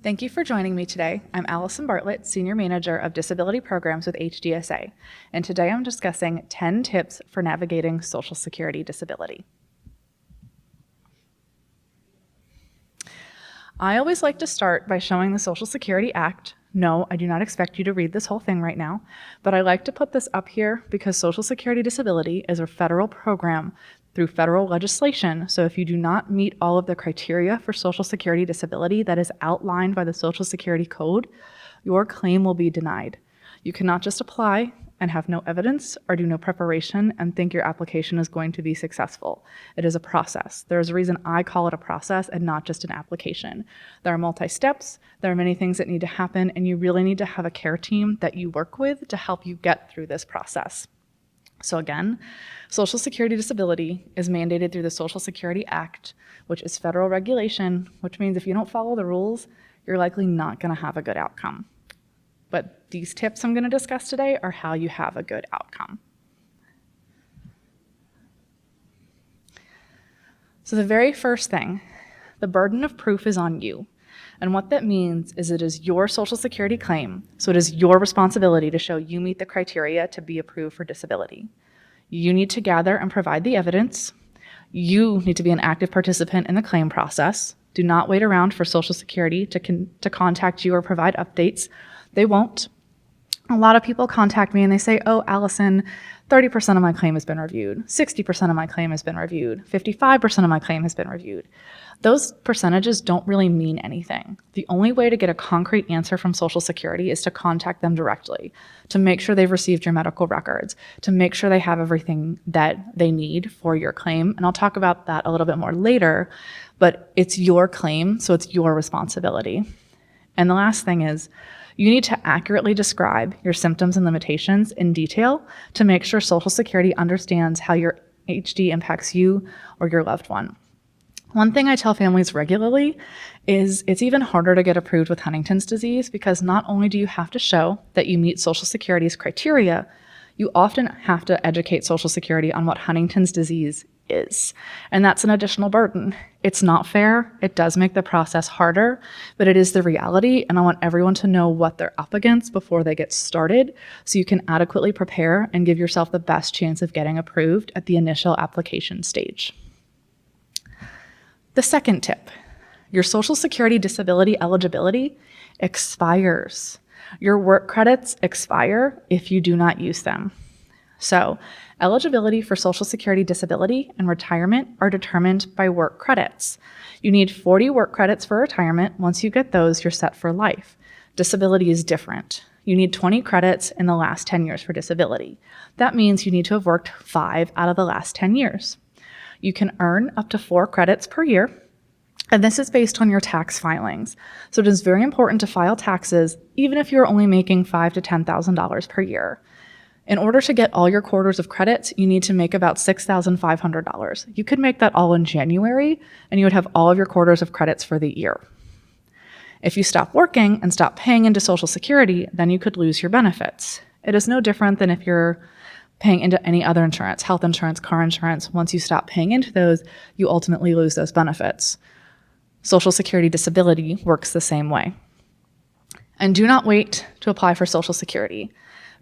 Thank you for joining me today. I'm Allison Bartlett, Senior Manager of Disability Programs with HDSA, and today I'm discussing 10 tips for navigating Social Security disability. I always like to start by showing the Social Security Act. No, I do not expect you to read this whole thing right now, but I like to put this up here because Social Security disability is a federal program through federal legislation. So if you do not meet all of the criteria for Social Security disability that is outlined by the Social Security Code, your claim will be denied. You cannot just apply and have no evidence or do no preparation and think your application is going to be successful. It is a process. There's a reason I call it a process and not just an application. There are multi-steps, there are many things that need to happen, and you really need to have a care team that you work with to help you get through this process. So again, Social Security disability is mandated through the Social Security Act, which is federal regulation, which means if you don't follow the rules, you're likely not going to have a good outcome. But these tips I'm going to discuss today are how you have a good outcome. So the very first thing, the burden of proof is on you. And what that means is it is your Social Security claim, so it is your responsibility to show you meet the criteria to be approved for disability. You need to gather and provide the evidence. You need to be an active participant in the claim process. Do not wait around for Social Security to contact you or provide updates. They won't. A lot of people contact me and they say, oh, Allison, 30% of my claim has been reviewed, 60% of my claim has been reviewed, 55% of my claim has been reviewed. Those percentages don't really mean anything. The only way to get a concrete answer from Social Security is to contact them directly, to make sure they've received your medical records, to make sure they have everything that they need for your claim. And I'll talk about that a little bit more later, but it's your claim, so it's your responsibility. And the last thing is, you need to accurately describe your symptoms and limitations in detail to make sure Social Security understands how your HD impacts you or your loved one. One thing I tell families regularly is it's even harder to get approved with Huntington's disease because not only do you have to show that you meet Social Security's criteria, you often have to educate Social Security on what Huntington's disease is. And that's an additional burden. It's not fair. It does make the process harder, but it is the reality. And I want everyone to know what they're up against before they get started so you can adequately prepare and give yourself the best chance of getting approved at the initial application stage. The second tip, your Social Security disability eligibility expires. Your work credits expire if you do not use them. So, eligibility for Social Security disability and retirement are determined by work credits. You need 40 work credits for retirement. Once you get those, you're set for life. Disability is different. You need 20 credits in the last 10 years for disability. That means you need to have worked 5 out of the last 10 years. You can earn up to 4 credits per year, and this is based on your tax filings. So it is very important to file taxes even if you're only making $5,000 to $10,000 per year. In order to get all your quarters of credits, you need to make about $6,500. You could make that all in January, and you would have all of your quarters of credits for the year. If you stop working and stop paying into Social Security, then you could lose your benefits. It is no different than if you're paying into any other insurance, health insurance, car insurance. Once you stop paying into those, you ultimately lose those benefits. Social Security disability works the same way. And do not wait to apply for Social Security.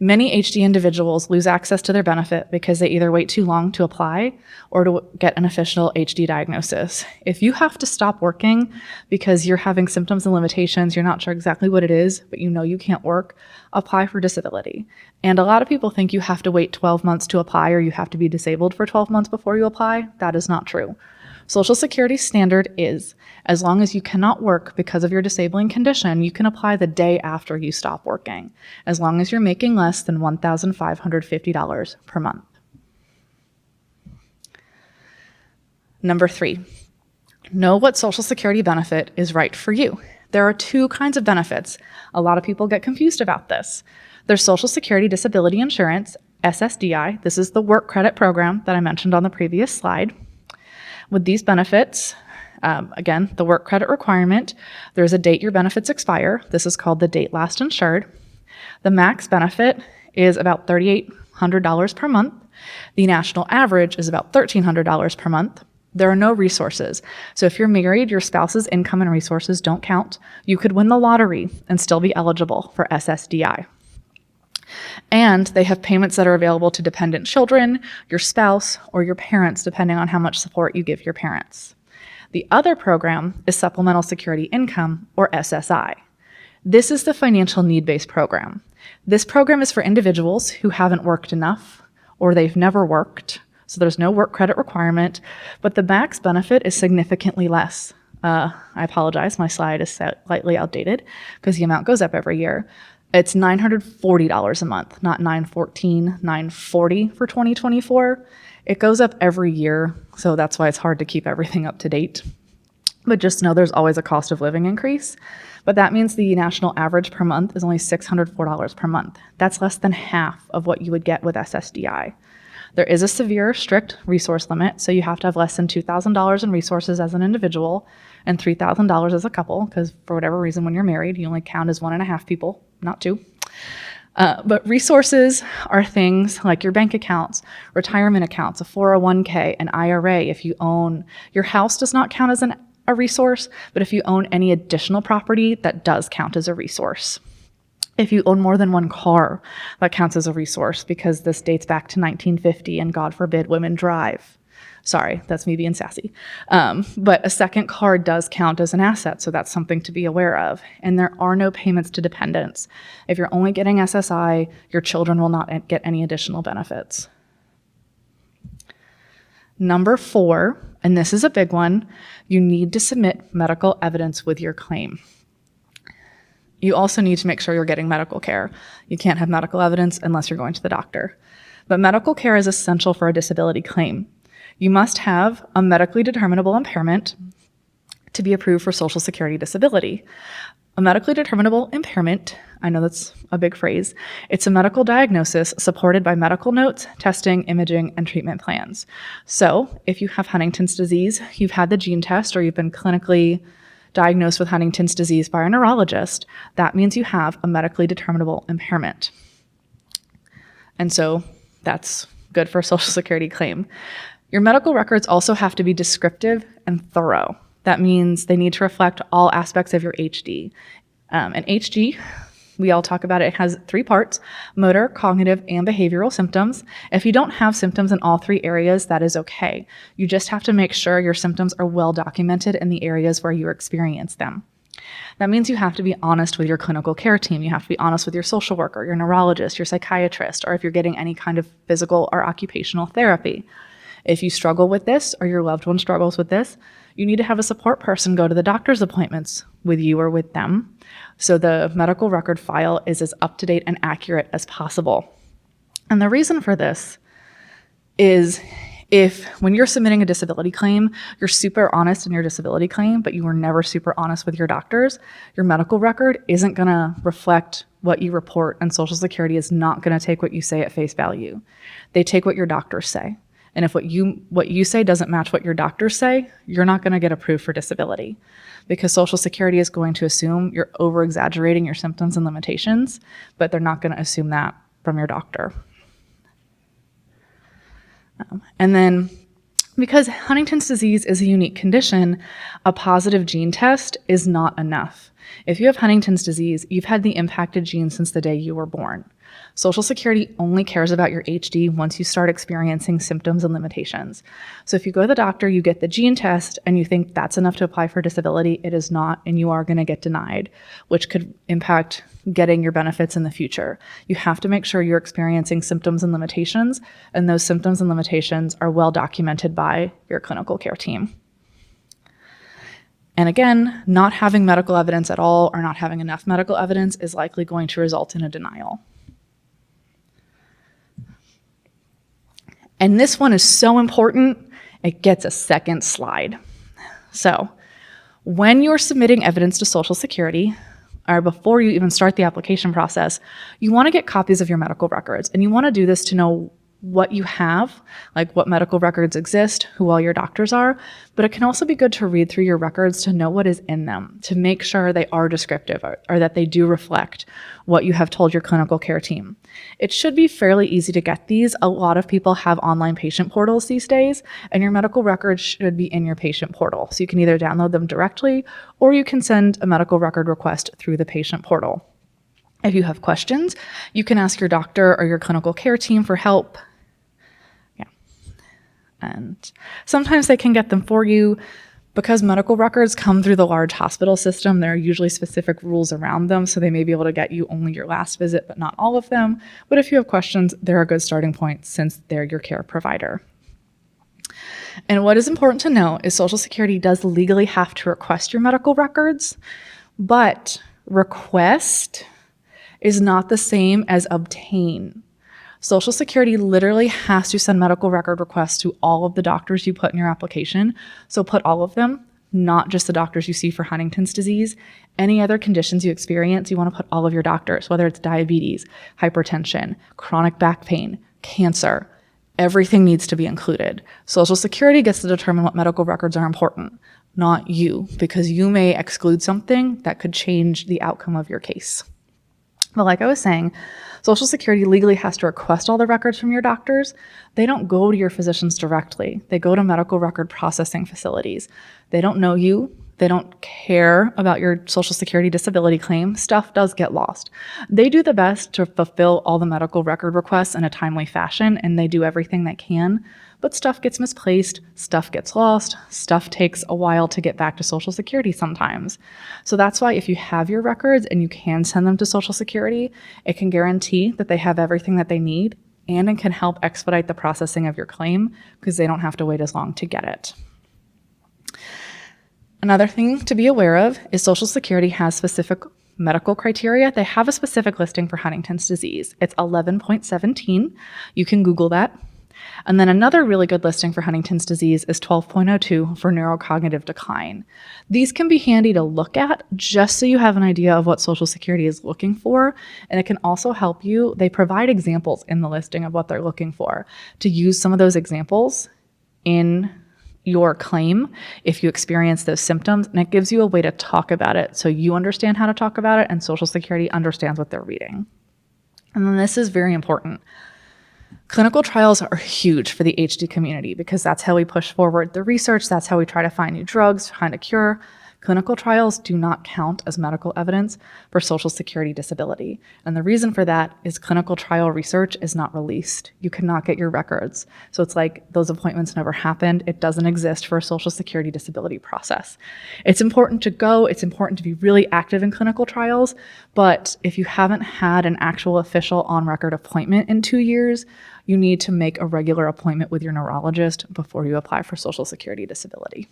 Many HD individuals lose access to their benefit because they either wait too long to apply or to get an official HD diagnosis. If you have to stop working because you're having symptoms and limitations, you're not sure exactly what it is, but you know you can't work, apply for disability. And a lot of people think you have to wait 12 months to apply or you have to be disabled for 12 months before you apply. That is not true. Social Security standard is, as long as you cannot work because of your disabling condition, you can apply the day after you stop working, as long as you're making less than $1,550 per month. Number 3, know what Social Security benefit is right for you. There are 2 kinds of benefits. A lot of people get confused about this. There's Social Security Disability Insurance, SSDI. This is the work credit program that I mentioned on the previous slide. With these benefits, again, the work credit requirement, there's a date your benefits expire. This is called the date last insured. The max benefit is about $3,800 per month. The national average is about $1,300 per month. There are no resources. So if you're married, your spouse's income and resources don't count. You could win the lottery and still be eligible for SSDI. And they have payments that are available to dependent children, your spouse, or your parents, depending on how much support you give your parents. The other program is Supplemental Security Income, or SSI. This is the financial need-based program. This program is for individuals who haven't worked enough or they've never worked, so there's no work credit requirement, but the max benefit is significantly less. I apologize, my slide is slightly outdated because the amount goes up every year. It's $940 a month, not $914, $940 for 2024. It goes up every year, so that's why it's hard to keep everything up to date. But just know there's always a cost of living increase. But that means the national average per month is only $604 per month. That's less than half of what you would get with SSDI. There is a severe, strict resource limit, so you have to have less than $2,000 in resources as an individual and $3,000 as a couple, because for whatever reason, when you're married, you only count as 1.5 people, not 2. But resources are things like your bank accounts, retirement accounts, a 401k, an IRA. If you own, your house does not count as a resource, but if you own any additional property, that does count as a resource. If you own more than one car, that counts as a resource because this dates back to 1950 and God forbid women drive. Sorry, that's me being sassy. But a second car does count as an asset, so that's something to be aware of. And there are no payments to dependents. If you're only getting SSI, your children will not get any additional benefits. Number 4, and this is a big one, you need to submit medical evidence with your claim. You also need to make sure you're getting medical care. You can't have medical evidence unless you're going to the doctor. But medical care is essential for a disability claim. You must have a medically determinable impairment to be approved for Social Security disability. A medically determinable impairment, I know that's a big phrase, it's a medical diagnosis supported by medical notes, testing, imaging, and treatment plans. So if you have Huntington's disease, you've had the gene test, or you've been clinically diagnosed with Huntington's disease by a neurologist, that means you have a medically determinable impairment. And so that's good for a Social Security claim. Your medical records also have to be descriptive and thorough. That means they need to reflect all aspects of your HD. And HD, we all talk about it, has 3 parts: motor, cognitive, and behavioral symptoms. If you don't have symptoms in all 3 areas, that is okay. You just have to make sure your symptoms are well documented in the areas where you experience them. That means you have to be honest with your clinical care team. You have to be honest with your social worker, your neurologist, your psychiatrist, or if you're getting any kind of physical or occupational therapy. If you struggle with this or your loved one struggles with this, you need to have a support person go to the doctor's appointments with you or with them, so the medical record file is as up-to-date and accurate as possible. And the reason for this is if when you're submitting a disability claim, you're super honest in your disability claim, but you were never super honest with your doctors, your medical record isn't going to reflect what you report, and Social Security is not going to take what you say at face value. They take what your doctors say. And if what you say doesn't match what your doctors say, you're not going to get approved for disability, because Social Security is going to assume you're over-exaggerating your symptoms and limitations, but they're not going to assume that from your doctor. And then, because Huntington's disease is a unique condition, a positive gene test is not enough. If you have Huntington's disease, you've had the impacted gene since the day you were born. Social Security only cares about your HD once you start experiencing symptoms and limitations. So if you go to the doctor, you get the gene test, and you think that's enough to apply for disability, it is not, and you are going to get denied, which could impact getting your benefits in the future. You have to make sure you're experiencing symptoms and limitations, and those symptoms and limitations are well documented by your clinical care team. And again, not having medical evidence at all or not having enough medical evidence is likely going to result in a denial. And this one is so important, it gets a second slide. So when you're submitting evidence to Social Security, or before you even start the application process, you want to get copies of your medical records. And you want to do this to know what you have, like what medical records exist, who all your doctors are, but it can also be good to read through your records to know what is in them, to make sure they are descriptive or that they do reflect what you have told your clinical care team. It should be fairly easy to get these. A lot of people have online patient portals these days, and your medical records should be in your patient portal. So you can either download them directly or you can send a medical record request through the patient portal. If you have questions, you can ask your doctor or your clinical care team for help. And sometimes they can get them for you. Because medical records come through the large hospital system, there are usually specific rules around them, so they may be able to get you only your last visit, but not all of them. But if you have questions, they're a good starting point since they're your care provider. And what is important to know is Social Security does legally have to request your medical records, but request is not the same as obtain. Social Security literally has to send medical record requests to all of the doctors you put in your application. So put all of them, not just the doctors you see for Huntington's disease. Any other conditions you experience, you want to put all of your doctors, whether it's diabetes, hypertension, chronic back pain, cancer. Everything needs to be included. Social Security gets to determine what medical records are important, not you, because you may exclude something that could change the outcome of your case. But like I was saying, Social Security legally has to request all the records from your doctors. They don't go to your physicians directly. They go to medical record processing facilities. They don't know you. They don't care about your Social Security disability claim. Stuff does get lost. They do the best to fulfill all the medical record requests in a timely fashion, and they do everything they can. But stuff gets misplaced, stuff gets lost, stuff takes a while to get back to Social Security sometimes. So that's why if you have your records and you can send them to Social Security, it can guarantee that they have everything that they need, and it can help expedite the processing of your claim because they don't have to wait as long to get it. Another thing to be aware of is Social Security has specific medical criteria. They have a specific listing for Huntington's disease. It's 11.17. You can Google that. And then another really good listing for Huntington's disease is 12.02 for neurocognitive decline. These can be handy to look at just so you have an idea of what Social Security is looking for, and it can also help you. They provide examples in the listing of what they're looking for to use some of those examples in your claim if you experience those symptoms, and it gives you a way to talk about it so you understand how to talk about it and Social Security understands what they're reading. And then this is very important. Clinical trials are huge for the HD community because that's how we push forward the research. That's how we try to find new drugs, find a cure. Clinical trials do not count as medical evidence for Social Security disability. And the reason for that is clinical trial research is not released. You cannot get your records. So it's like those appointments never happened. It doesn't exist for a Social Security disability process. It's important to go. It's important to be really active in clinical trials. But if you haven't had an actual official on-record appointment in 2 years, you need to make a regular appointment with your neurologist before you apply for Social Security disability.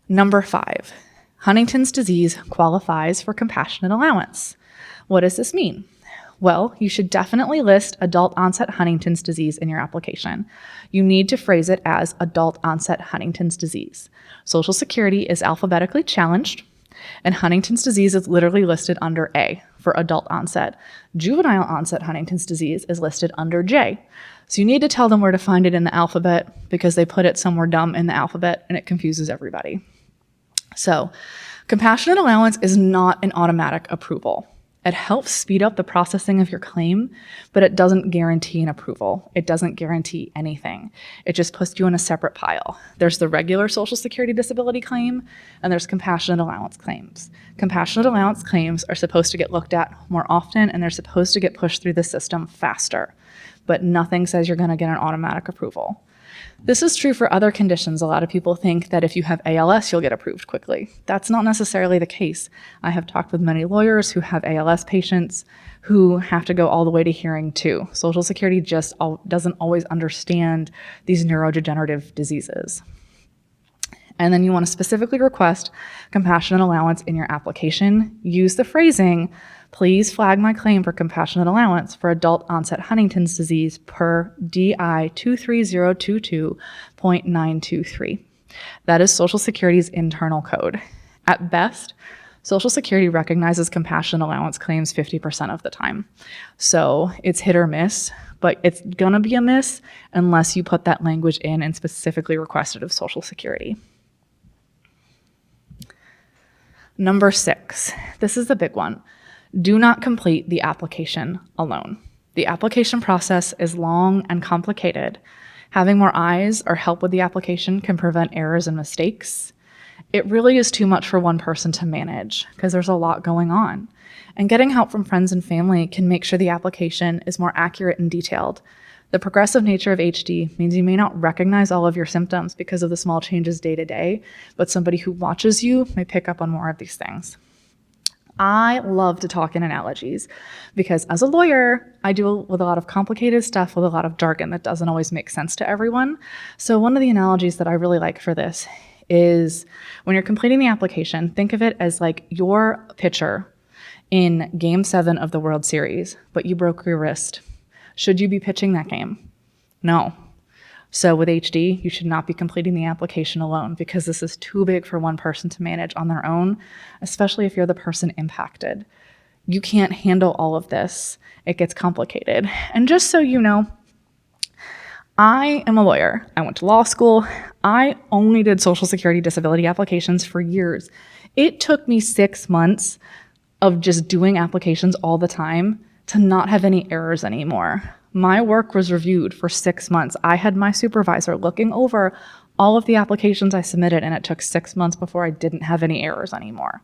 Number 5, Huntington's disease qualifies for compassionate allowance. What does this mean? Well, you should definitely list adult onset Huntington's disease in your application. You need to phrase it as adult onset Huntington's disease. Social Security is alphabetically challenged, and Huntington's disease is literally listed under A for adult onset. Juvenile onset Huntington's disease is listed under J. So you need to tell them where to find it in the alphabet because they put it somewhere dumb in the alphabet and it confuses everybody. So, compassionate allowance is not an automatic approval. It helps speed up the processing of your claim, but it doesn't guarantee an approval. It doesn't guarantee anything. It just puts you in a separate pile. There's the regular Social Security disability claim, and there's compassionate allowance claims. Compassionate allowance claims are supposed to get looked at more often, and they're supposed to get pushed through the system faster, but nothing says you're going to get an automatic approval. This is true for other conditions. A lot of people think that if you have ALS, you'll get approved quickly. That's not necessarily the case. I have talked with many lawyers who have ALS patients who have to go all the way to hearing 2. Social Security just doesn't always understand these neurodegenerative diseases. And then you want to specifically request compassionate allowance in your application. Use the phrasing, please flag my claim for compassionate allowance for adult onset Huntington's disease per DI 23022.923. That is Social Security's internal code. At best, Social Security recognizes compassion allowance claims 50% of the time. So it's hit or miss, but it's gonna be a miss unless you put that language in and specifically requested of Social Security. Number 6, this is the big one. Do not complete the application alone. The application process is long and complicated. Having more eyes or help with the application can prevent errors and mistakes. It really is too much for one person to manage because there's a lot going on. And getting help from friends and family can make sure the application is more accurate and detailed. The progressive nature of HD means you may not recognize all of your symptoms because of the small changes day to day, but somebody who watches you may pick up on more of these things. I love to talk in analogies because as a lawyer, I deal with a lot of complicated stuff with a lot of jargon that doesn't always make sense to everyone. So one of the analogies that I really like for this is when you're completing the application, think of it as like your pitcher in Game 7 of the World Series, but you broke your wrist. Should you be pitching that game? No. So with HD, you should not be completing the application alone because this is too big for one person to manage on their own, especially if you're the person impacted. You can't handle all of this. It gets complicated. And just so you know, I am a lawyer. I went to law school. I only did Social Security disability applications for years. It took me 6 months of just doing applications all the time to not have any errors anymore. My work was reviewed for 6 months. I had my supervisor looking over all of the applications I submitted, and it took 6 months before I didn't have any errors anymore.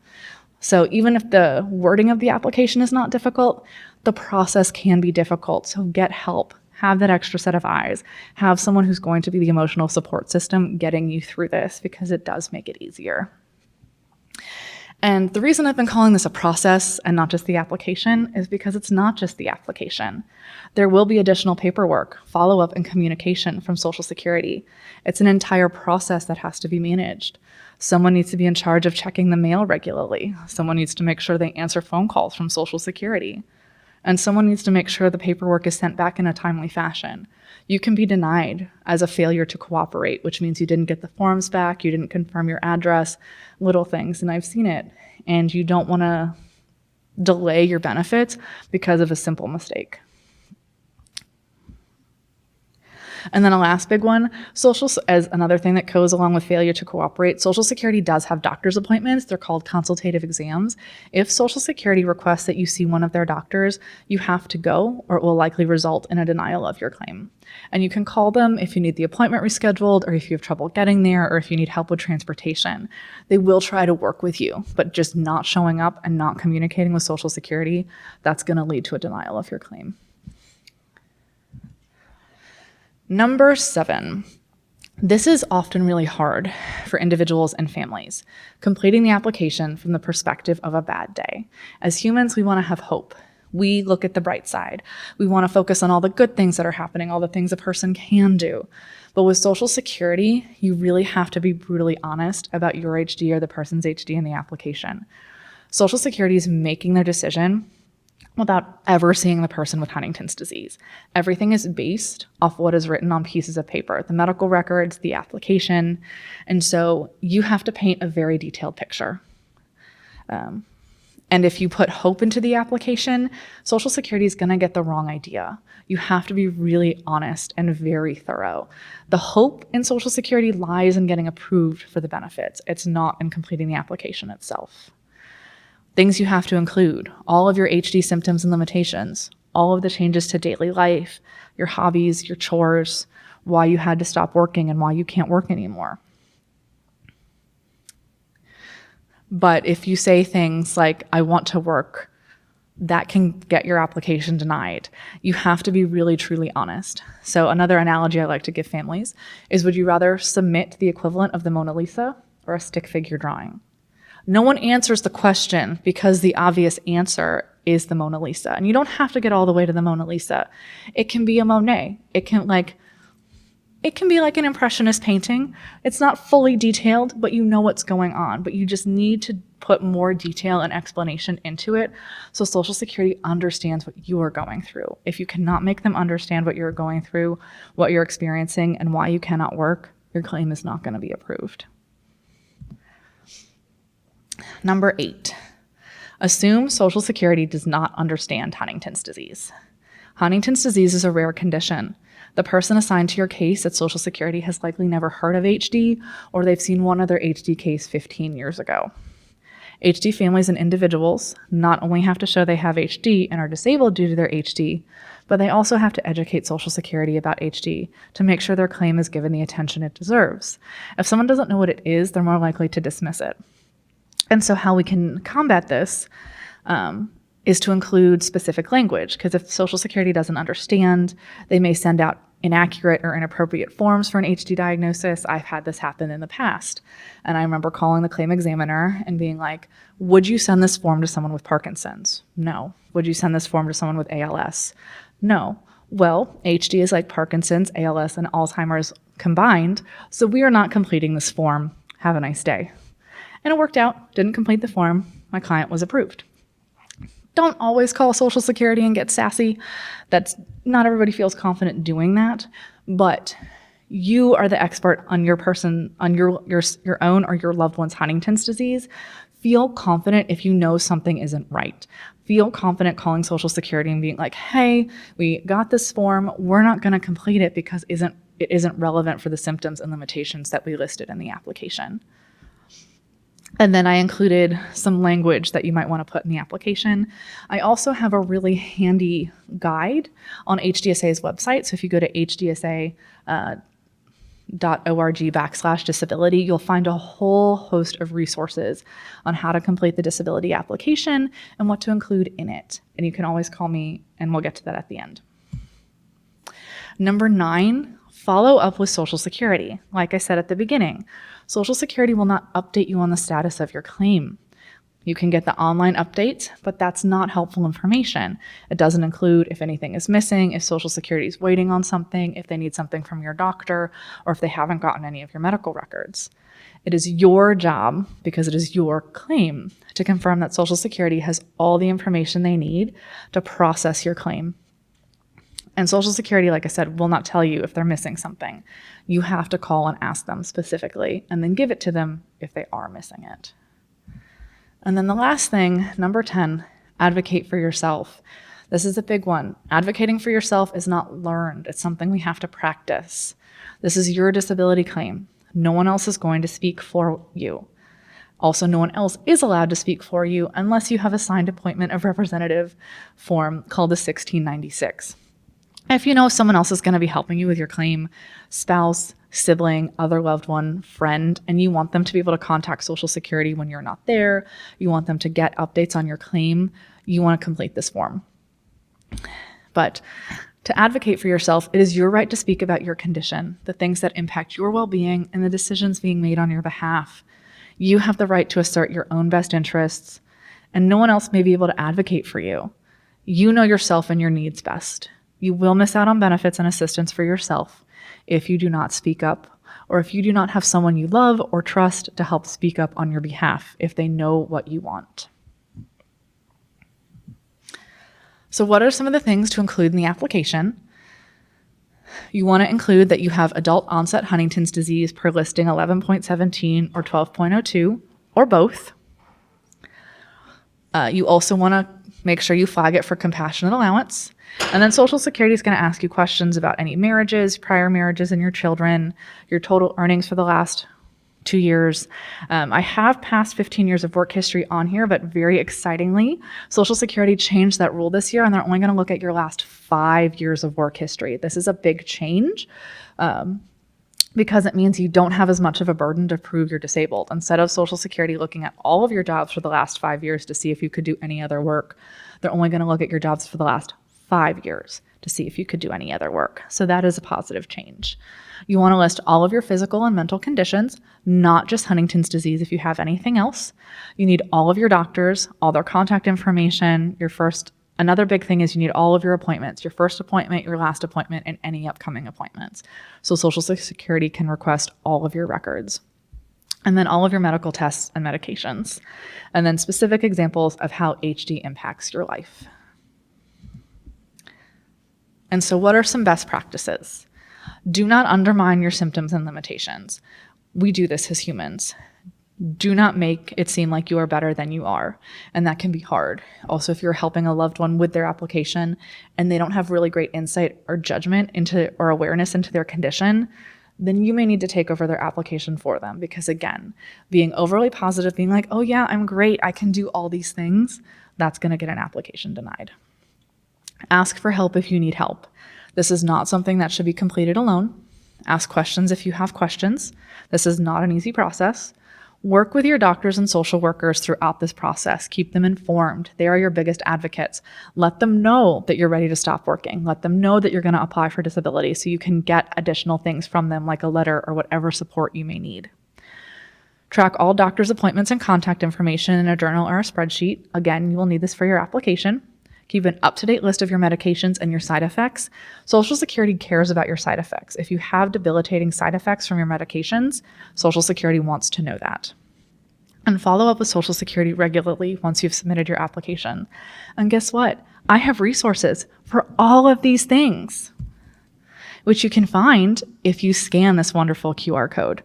So even if the wording of the application is not difficult, the process can be difficult. So get help. Have that extra set of eyes. Have someone who's going to be the emotional support system getting you through this because it does make it easier. And the reason I've been calling this a process and not just the application is because it's not just the application. There will be additional paperwork, follow-up, and communication from Social Security. It's an entire process that has to be managed. Someone needs to be in charge of checking the mail regularly. Someone needs to make sure they answer phone calls from Social Security. And someone needs to make sure the paperwork is sent back in a timely fashion. You can be denied as a failure to cooperate, which means you didn't get the forms back, you didn't confirm your address, little things, and I've seen it. And you don't want to delay your benefits because of a simple mistake. And then a last big one, as another thing that goes along with failure to cooperate, Social Security does have doctor's appointments. They're called consultative exams. If Social Security requests that you see one of their doctors, you have to go, or it will likely result in a denial of your claim. And you can call them if you need the appointment rescheduled, or if you have trouble getting there, or if you need help with transportation. They will try to work with you, but just not showing up and not communicating with Social Security, that's going to lead to a denial of your claim. Number 7, this is often really hard for individuals and families, completing the application from the perspective of a bad day. As humans, we want to have hope. We look at the bright side. We want to focus on all the good things that are happening, all the things a person can do. But with Social Security, you really have to be brutally honest about your HD or the person's HD in the application. Social Security is making their decision without ever seeing the person with Huntington's disease. Everything is based off what is written on pieces of paper, the medical records, the application, and so you have to paint a very detailed picture. And if you put hope into the application, Social Security is going to get the wrong idea. You have to be really honest and very thorough. The hope in Social Security lies in getting approved for the benefits. It's not in completing the application itself. Things you have to include, all of your HD symptoms and limitations, all of the changes to daily life, your hobbies, your chores, why you had to stop working and why you can't work anymore. But if you say things like, I want to work, that can get your application denied. You have to be really, truly honest. So another analogy I like to give families is, would you rather submit the equivalent of the Mona Lisa or a stick figure drawing? No one answers the question because the obvious answer is the Mona Lisa. And you don't have to get all the way to the Mona Lisa. It can be a Monet. It can be like an impressionist painting. It's not fully detailed, but you know what's going on. But you just need to put more detail and explanation into it so Social Security understands what you are going through. If you cannot make them understand what you're going through, what you're experiencing, and why you cannot work, your claim is not going to be approved. Number 8, Assume Social Security does not understand Huntington's disease. Huntington's disease is a rare condition. The person assigned to your case at Social Security has likely never heard of HD, or they've seen one other HD case 15 years ago. HD families and individuals not only have to show they have HD and are disabled due to their HD, but they also have to educate Social Security about HD to make sure their claim is given the attention it deserves. If someone doesn't know what it is, they're more likely to dismiss it. And so how we can combat this is to include specific language, because if Social Security doesn't understand, they may send out inaccurate or inappropriate forms for an HD diagnosis. I've had this happen in the past. And I remember calling the claim examiner and being like, would you send this form to someone with Parkinson's? No. Would you send this form to someone with ALS? No. Well, HD is like Parkinson's, ALS, and Alzheimer's combined, so we are not completing this form. Have a nice day. And it worked out. Didn't complete the form. My client was approved. Don't always call Social Security and get sassy. That's not everybody feels confident doing that, but you are the expert on your person, on your own or your loved one's Huntington's disease. Feel confident if you know something isn't right. Feel confident calling Social Security and being like, hey, we got this form. We're not going to complete it because it isn't relevant for the symptoms and limitations that we listed in the application. And then I included some language that you might want to put in the application. I also have a really handy guide on HDSA's website. So if you go to HDSA.org/disability, you'll find a whole host of resources on how to complete the disability application and what to include in it. And you can always call me and we'll get to that at the end. Number 9, follow up with Social Security. Like I said at the beginning, Social Security will not update you on the status of your claim. You can get the online updates, but that's not helpful information. It doesn't include if anything is missing, if Social Security is waiting on something, if they need something from your doctor, or if they haven't gotten any of your medical records. It is your job, because it is your claim, to confirm that Social Security has all the information they need to process your claim. And Social Security, like I said, will not tell you if they're missing something. You have to call and ask them specifically, and then give it to them if they are missing it. And then the last thing, number 10, advocate for yourself. This is a big one. Advocating for yourself is not learned. It's something we have to practice. This is your disability claim. No one else is going to speak for you. Also, no one else is allowed to speak for you unless you have a signed appointment of representative form called a 1696. If you know someone else is going to be helping you with your claim, spouse, sibling, other loved one, friend, and you want them to be able to contact Social Security when you're not there, you want them to get updates on your claim, you want to complete this form. But to advocate for yourself, it is your right to speak about your condition, the things that impact your well-being, and the decisions being made on your behalf. You have the right to assert your own best interests, and no one else may be able to advocate for you. You know yourself and your needs best. You will miss out on benefits and assistance for yourself if you do not speak up, or if you do not have someone you love or trust to help speak up on your behalf if they know what you want. So what are some of the things to include in the application? You want to include that you have adult onset Huntington's disease per listing 11.17 or 12.02, or both. You also want to make sure you flag it for compassionate allowance. And then Social Security is going to ask you questions about any marriages, prior marriages, and your children, your total earnings for the last 2 years. I have past 15 years of work history on here, but very excitingly, Social Security changed that rule this year, and they're only going to look at your last 5 years of work history. This is a big change because it means you don't have as much of a burden to prove you're disabled. Instead of Social Security looking at all of your jobs for the last 5 years to see if you could do any other work, they're only going to look at your jobs for the last 5 years to see if you could do any other work. So that is a positive change. You want to list all of your physical and mental conditions, not just Huntington's disease if you have anything else. You need all of your doctors, all their contact information, another big thing is you need all of your appointments, your first appointment, your last appointment, and any upcoming appointments. So Social Security can request all of your records. And then all of your medical tests and medications. And then specific examples of how HD impacts your life. And so what are some best practices? Do not undermine your symptoms and limitations. We do this as humans. Do not make it seem like you are better than you are. And that can be hard. Also, if you're helping a loved one with their application and they don't have really great insight or judgment into or awareness into their condition, then you may need to take over their application for them. Because again, being overly positive, being like, oh yeah, I'm great, I can do all these things, that's going to get an application denied. Ask for help if you need help. This is not something that should be completed alone. Ask questions if you have questions. This is not an easy process. Work with your doctors and social workers throughout this process. Keep them informed. They are your biggest advocates. Let them know that you're ready to stop working. Let them know that you're going to apply for disability so you can get additional things from them, like a letter or whatever support you may need. Track all doctor's appointments and contact information in a journal or a spreadsheet. Again, you will need this for your application. Keep an up-to-date list of your medications and your side effects. Social Security cares about your side effects. If you have debilitating side effects from your medications, Social Security wants to know that. And follow up with Social Security regularly once you've submitted your application. And guess what? I have resources for all of these things, which you can find if you scan this wonderful QR code.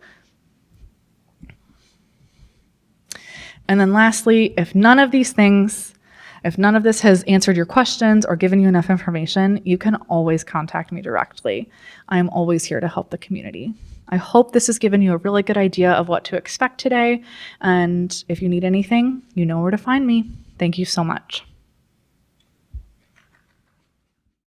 And then lastly, if none of this has answered your questions or given you enough information, you can always contact me directly. I am always here to help the community. I hope this has given you a really good idea of what to expect today. And if you need anything, you know where to find me. Thank you so much.